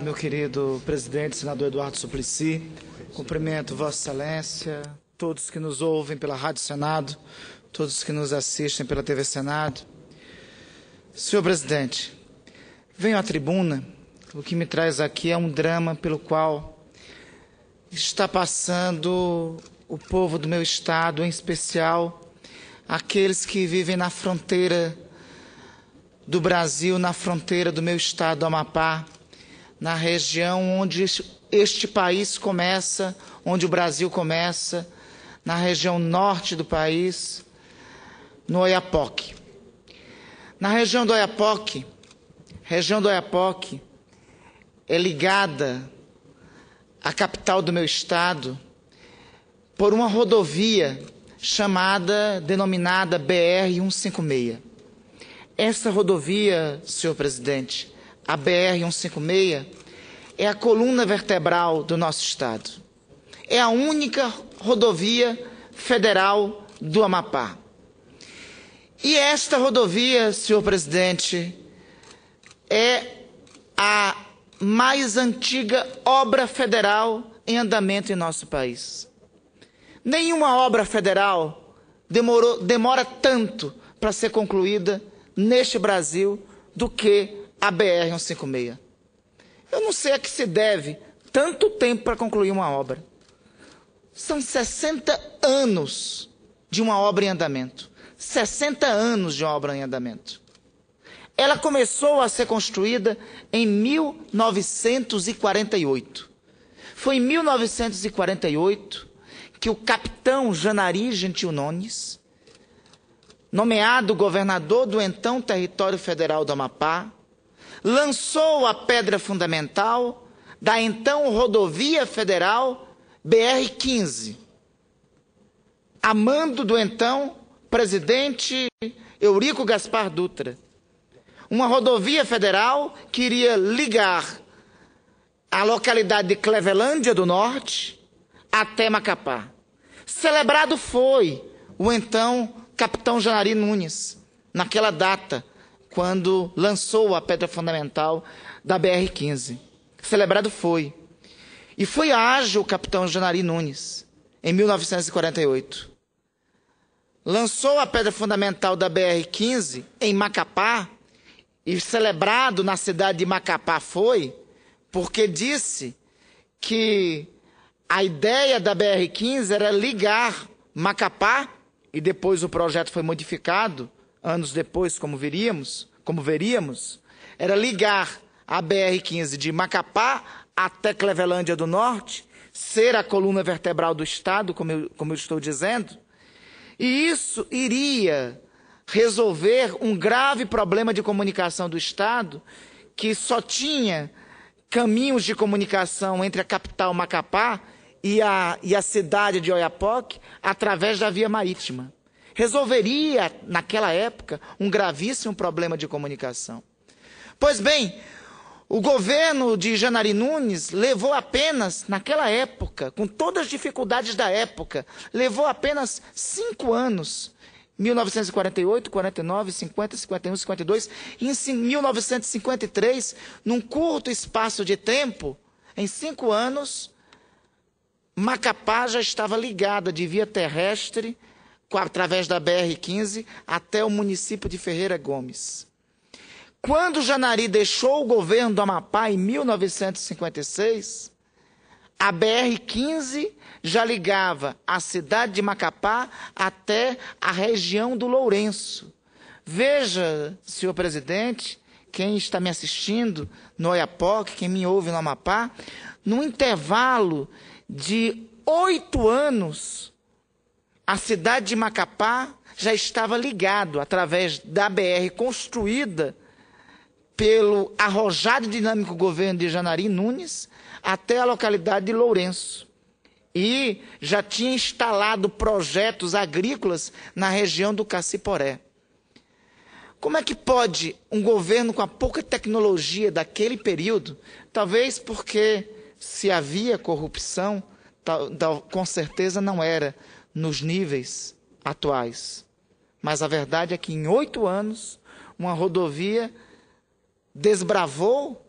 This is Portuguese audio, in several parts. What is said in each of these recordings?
meu querido presidente, senador Eduardo Suplicy. Cumprimento Vossa Excelência, todos que nos ouvem pela Rádio Senado, todos que nos assistem pela TV Senado. Senhor presidente, venho à tribuna, o que me traz aqui é um drama pelo qual está passando o povo do meu estado, em especial aqueles que vivem na fronteira do Brasil, na fronteira do meu estado, do Amapá, na região onde este país começa, onde o Brasil começa, na região norte do país, no Oiapoque. Na região do Oiapoque é ligada à capital do meu estado por uma rodovia denominada BR-156. Essa rodovia, senhor presidente, a BR-156, é a coluna vertebral do nosso estado. É a única rodovia federal do Amapá. E esta rodovia, senhor presidente, é a mais antiga obra federal em andamento em nosso país. Nenhuma obra federal demora tanto para ser concluída neste Brasil do que a BR-156. Eu não sei a que se deve tanto tempo para concluir uma obra. São 60 anos de uma obra em andamento. 60 anos de uma obra em andamento. Ela começou a ser construída em 1948. Foi em 1948 que o capitão Janari Gentil Nunes, nomeado governador do então Território Federal do Amapá, lançou a pedra fundamental da então rodovia federal BR-15, a mando do então presidente Eurico Gaspar Dutra. Uma rodovia federal que iria ligar a localidade de Clevelândia do Norte até Macapá. Celebrado foi o então capitão Janari Nunes, naquela data, quando lançou a pedra fundamental da BR-15. Celebrado foi. E foi ágil o capitão Janari Nunes, em 1948. Lançou a pedra fundamental da BR-15 em Macapá, e celebrado na cidade de Macapá foi, porque disse que a ideia da BR-15 era ligar Macapá, e depois o projeto foi modificado, anos depois, como veríamos, era ligar a BR-15 de Macapá até Clevelândia do Norte, ser a coluna vertebral do estado, como eu estou dizendo, e isso iria resolver um grave problema de comunicação do estado, que só tinha caminhos de comunicação entre a capital Macapá e a cidade de Oiapoque através da via marítima. Resolveria, naquela época, um gravíssimo problema de comunicação. Pois bem, o governo de Janari Nunes levou apenas, naquela época, com todas as dificuldades da época, levou apenas 5 anos, 1948, 49, 50, 51, 52, e em 1953, num curto espaço de tempo, em 5 anos, Macapá já estava ligada de via terrestre, através da BR-15, até o município de Ferreira Gomes. Quando Janari deixou o governo do Amapá em 1956, a BR-15 já ligava a cidade de Macapá até a região do Lourenço. Veja, senhor presidente, quem está me assistindo no Oiapoque, quem me ouve no Amapá, num intervalo de 8 anos, a cidade de Macapá já estava ligado através da BR construída pelo arrojado e dinâmico governo de Janari Nunes até a localidade de Lourenço. E já tinha instalado projetos agrícolas na região do Caciporé. Como é que pode um governo com a pouca tecnologia daquele período, talvez porque se havia corrupção, com certeza não era nos níveis atuais. Mas a verdade é que em 8 anos, uma rodovia desbravou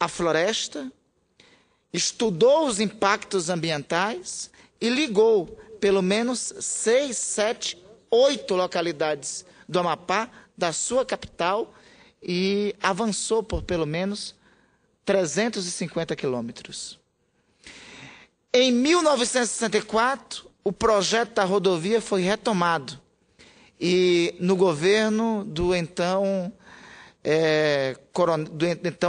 a floresta, estudou os impactos ambientais e ligou pelo menos 6, 7, 8 localidades do Amapá, da sua capital, e avançou por pelo menos 350 quilômetros. Em 1964, o projeto da rodovia foi retomado, e no governo do então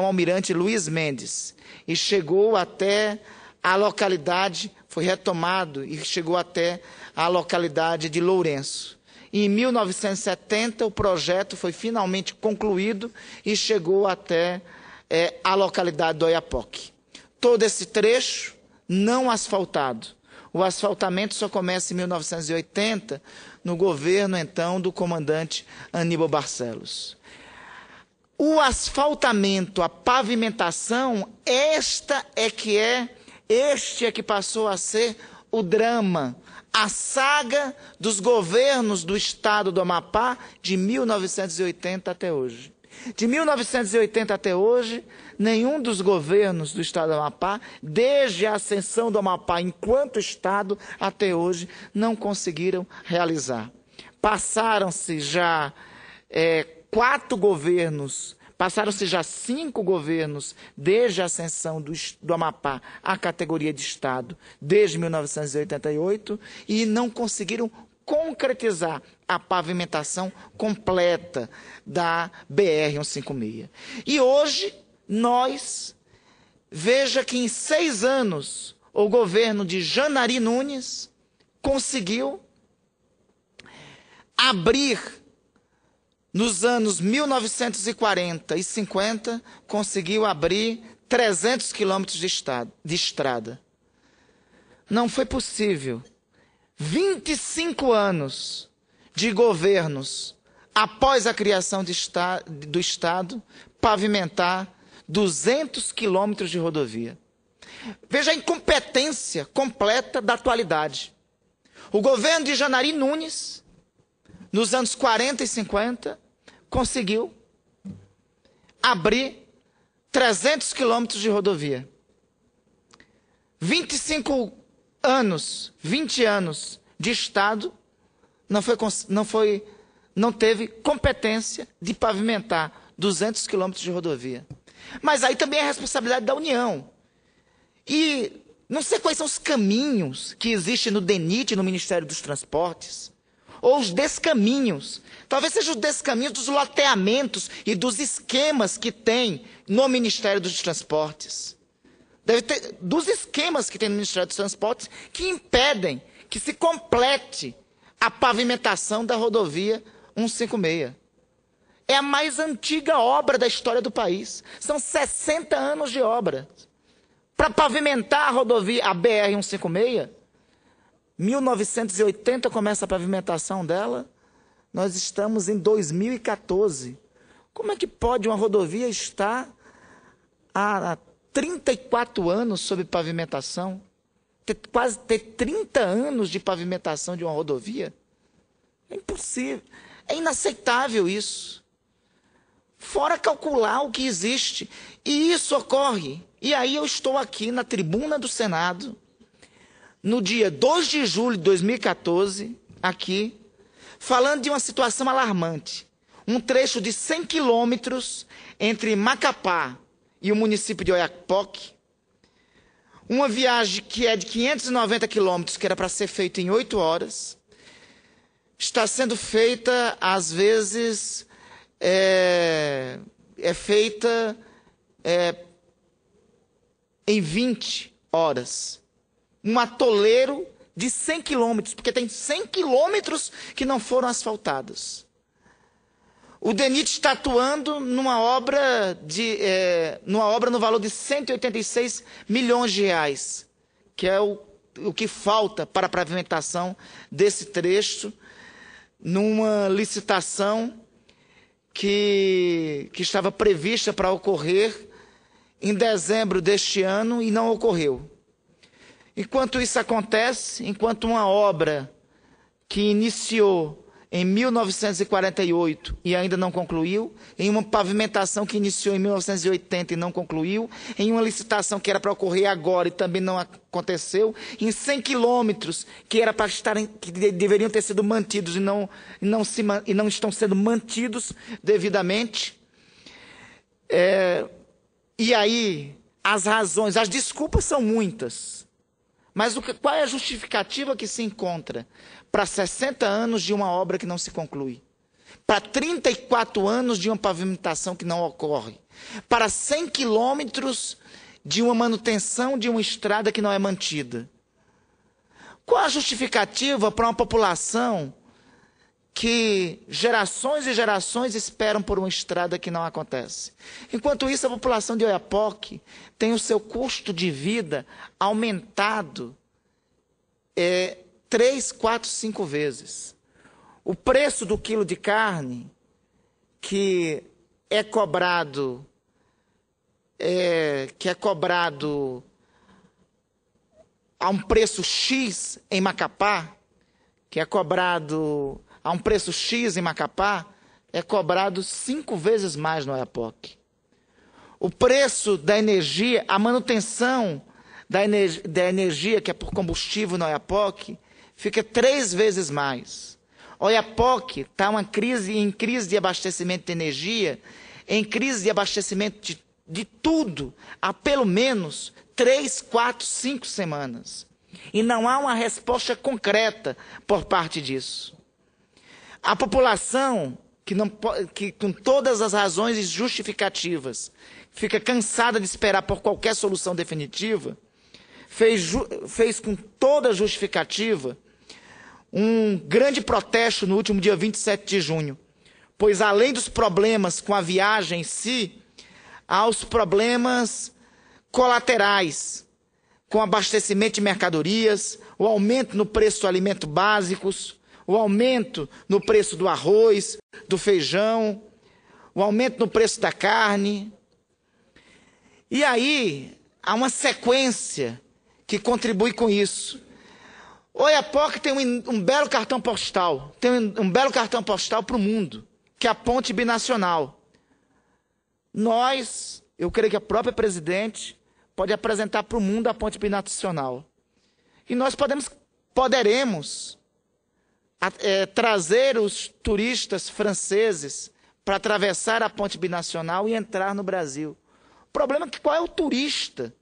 almirante Luiz Mendes, e chegou até a localidade, foi retomado e chegou até a localidade de Lourenço. E em 1970 o projeto foi finalmente concluído e chegou até a localidade do Oiapoque. Todo esse trecho não asfaltado. O asfaltamento só começa em 1980, no governo então do comandante Aníbal Barcelos. O asfaltamento, a pavimentação, este é que passou a ser o drama, a saga dos governos do estado do Amapá de 1980 até hoje. De 1980 até hoje, nenhum dos governos do estado do Amapá, desde a ascensão do Amapá enquanto estado até hoje, não conseguiram realizar. Passaram-se já 4 governos, passaram-se já 5 governos desde a ascensão do Amapá à categoria de estado, desde 1988, e não conseguiram concretizar a pavimentação completa da BR-156. E hoje, veja que em 6 anos, o governo de Janari Nunes conseguiu abrir, nos anos 1940 e 50, conseguiu abrir 300 quilômetros de estrada. Não foi possível 25 anos de governos após a criação do Estado pavimentar 200 quilômetros de rodovia. Veja a incompetência completa da atualidade. O governo de Janari Nunes, nos anos 40 e 50, conseguiu abrir 300 quilômetros de rodovia. 20 anos de Estado, não teve competência de pavimentar 200 quilômetros de rodovia. Mas aí também é a responsabilidade da União. E não sei quais são os caminhos que existem no DENIT, no Ministério dos Transportes, ou os descaminhos. Talvez sejam os descaminhos dos loteamentos e dos esquemas que tem no Ministério dos Transportes. Deve ter dos esquemas que tem no Ministério dos Transportes que impedem que se complete a pavimentação da rodovia 156. É a mais antiga obra da história do país. São 60 anos de obra. Para pavimentar a rodovia, a BR-156, 1980 começa a pavimentação dela, nós estamos em 2014. Como é que pode uma rodovia estar há 34 anos sob pavimentação? Quase ter 30 anos de pavimentação de uma rodovia? É impossível. É inaceitável isso. Fora calcular o que existe. E isso ocorre. E aí eu estou aqui na tribuna do Senado, no dia 2 de julho de 2014, aqui, falando de uma situação alarmante. Um trecho de 100 quilômetros entre Macapá e o município de Oiapoque. Uma viagem que é de 590 quilômetros, que era para ser feita em 8 horas, está sendo feita, às vezes, feita em 20 horas. Um atoleiro de 100 quilômetros, porque tem 100 quilômetros que não foram asfaltados. O DENIT está atuando numa obra no valor de 186 milhões de reais, que é o que falta para a pavimentação desse trecho, numa licitação que estava prevista para ocorrer em dezembro deste ano e não ocorreu. Enquanto isso acontece, enquanto uma obra que iniciou em 1948 e ainda não concluiu, em uma pavimentação que iniciou em 1980 e não concluiu, em uma licitação que era para ocorrer agora e também não aconteceu, em 100 quilômetros que era para que deveriam ter sido mantidos e não estão sendo mantidos devidamente. E aí, as razões, as desculpas são muitas. Mas qual é a justificativa que se encontra para 60 anos de uma obra que não se conclui? Para 34 anos de uma pavimentação que não ocorre? Para 100 quilômetros de uma manutenção de uma estrada que não é mantida? Qual a justificativa para uma população que gerações e gerações esperam por uma estrada que não acontece? Enquanto isso, a população de Oiapoque tem o seu custo de vida aumentado 3, 4, 5 vezes. O preço do quilo de carne que é cobrado a um preço X em Macapá, a um preço X em Macapá, é cobrado 5 vezes mais no Oiapoque. O preço da energia, a manutenção da energia que é por combustível no Oiapoque, fica 3 vezes mais. Oiapoque está em crise de abastecimento de energia, em crise de abastecimento de tudo, há pelo menos 3, 4, 5 semanas. E não há uma resposta concreta por parte disso. A população, que com todas as razões justificativas, fica cansada de esperar por qualquer solução definitiva, fez com toda a justificativa um grande protesto no último dia 27 de junho, pois além dos problemas com a viagem em si, há os problemas colaterais, com abastecimento de mercadorias, o aumento no preço dos alimentos básicos, o aumento no preço do arroz, do feijão, o aumento no preço da carne. E aí, há uma sequência que contribui com isso. Oiapoque tem um belo cartão postal, para o mundo, que é a ponte binacional. Eu creio que a própria presidente pode apresentar para o mundo a ponte binacional. E nós poderemos trazer os turistas franceses para atravessar a ponte binacional e entrar no Brasil. O problema é que qual é o turista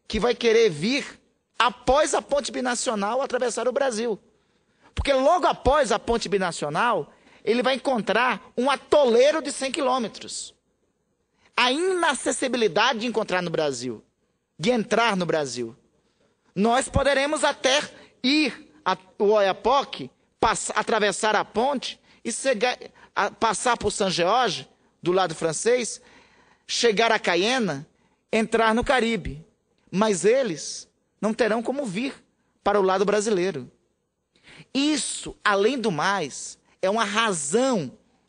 que vai querer vir após a ponte binacional atravessar o Brasil? Porque logo após a ponte binacional, ele vai encontrar um atoleiro de 100 quilômetros. A inacessibilidade de encontrar no Brasil, de entrar no Brasil. Nós poderemos até ir ao Oiapoque, atravessar a ponte e passar por São Jorge, do lado francês, chegar a Cayena, entrar no Caribe. Mas eles não terão como vir para o lado brasileiro. Isso, além do mais, é uma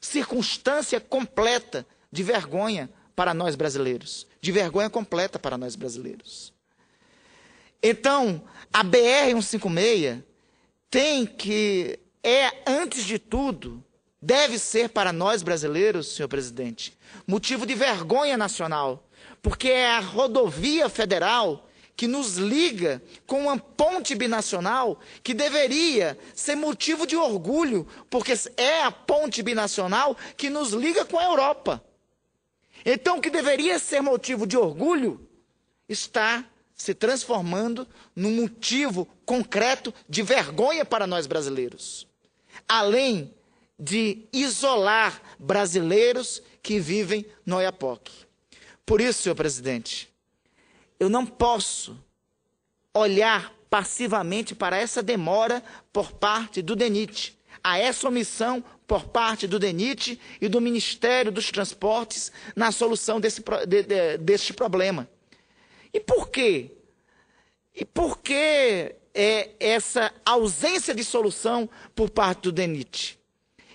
circunstância completa de vergonha para nós brasileiros. De vergonha completa para nós brasileiros. Então, a BR-156 antes de tudo, deve ser para nós brasileiros, senhor presidente, motivo de vergonha nacional, porque é a rodovia federal que nos liga com uma ponte binacional que deveria ser motivo de orgulho, porque é a ponte binacional que nos liga com a Europa. Então, o que deveria ser motivo de orgulho está se transformando num motivo concreto de vergonha para nós brasileiros. Além de isolar brasileiros que vivem no Oiapoque. Por isso, senhor presidente, eu não posso olhar passivamente para essa demora por parte do DENIT, a essa omissão por parte do DENIT e do Ministério dos Transportes na solução deste problema. E por quê? E por que essa ausência de solução por parte do DENIT?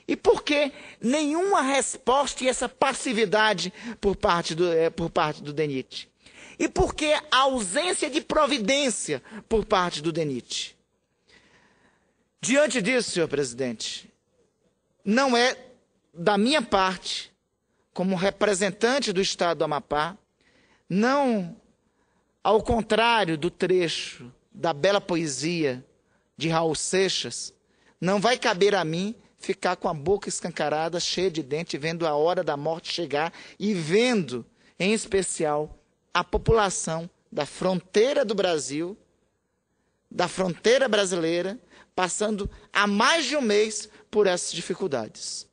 E por que nenhuma resposta e essa passividade por parte do DENIT? E por que a ausência de providência por parte do DENIT? Diante disso, senhor presidente, não é da minha parte, como representante do Estado do Amapá, não, ao contrário do trecho da bela poesia de Raul Seixas, não vai caber a mim ficar com a boca escancarada, cheia de dente, vendo a hora da morte chegar e vendo, em especial, a população da fronteira do Brasil, da fronteira brasileira, passando há mais de um mês por essas dificuldades.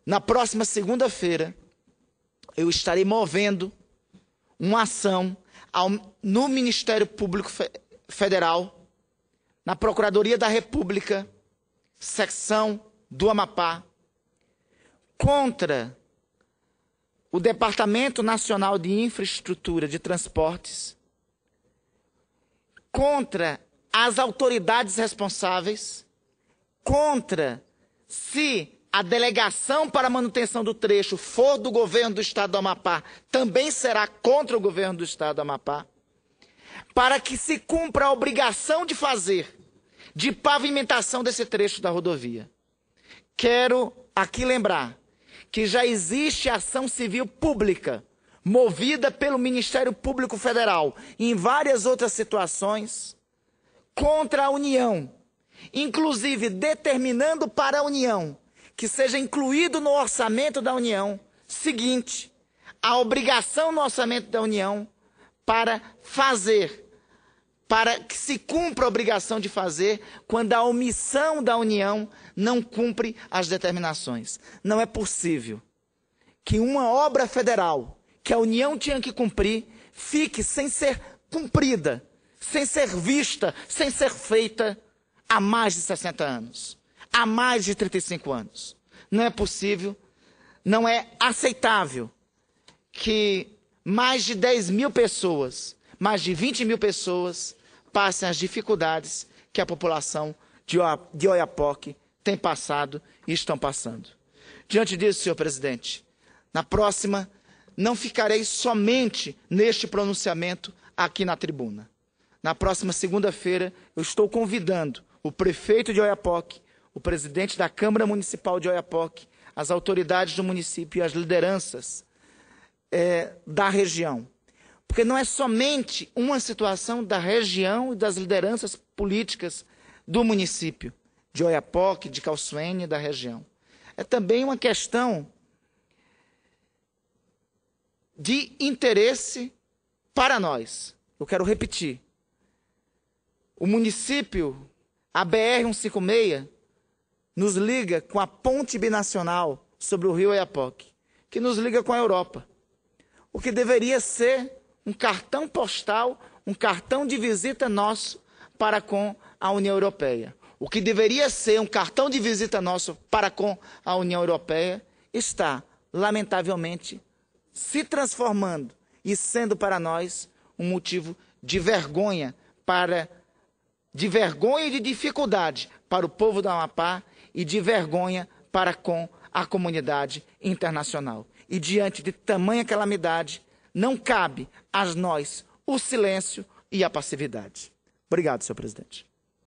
Na próxima segunda-feira, eu estarei movendo uma ação no Ministério Público Federal, na Procuradoria da República, secção do Amapá, contra o Departamento Nacional de Infraestrutura de Transportes, contra as autoridades responsáveis, contra, se a delegação para a manutenção do trecho for do governo do Estado do Amapá, também será contra o governo do Estado do Amapá, para que se cumpra a obrigação de fazer de pavimentação desse trecho da rodovia. Quero aqui lembrar que já existe ação civil pública movida pelo Ministério Público Federal em várias outras situações contra a União, inclusive determinando para a União que seja incluído no orçamento da União seguinte, a obrigação no orçamento da União para que se cumpra a obrigação de fazer quando a omissão da União não cumpre as determinações. Não é possível que uma obra federal que a União tinha que cumprir fique sem ser cumprida, sem ser vista, sem ser feita há mais de 60 anos, há mais de 35 anos. Não é possível, não é aceitável que mais de 10 mil pessoas, mais de 20 mil pessoas passem as dificuldades que a população de Oiapoque tem passado e estão passando. Diante disso, senhor presidente, na próxima, não ficarei somente neste pronunciamento aqui na tribuna. Na próxima segunda-feira, eu estou convidando o prefeito de Oiapoque, o presidente da Câmara Municipal de Oiapoque, as autoridades do município e as lideranças da região. Porque não é somente uma situação da região e das lideranças políticas do município de Oiapoque, de Calçoene e da região. É também uma questão de interesse para nós. Eu quero repetir. O município, a BR-156, nos liga com a ponte binacional sobre o rio Oiapoque, que nos liga com a Europa. O que deveria ser um cartão postal, um cartão de visita nosso para com a União Europeia. O que deveria ser um cartão de visita nosso para com a União Europeia está, lamentavelmente, se transformando e sendo para nós um motivo de vergonha e de dificuldade para o povo do Amapá e de vergonha para com a comunidade internacional. E diante de tamanha calamidade, não cabe a nós o silêncio e a passividade. Obrigado, senhor presidente.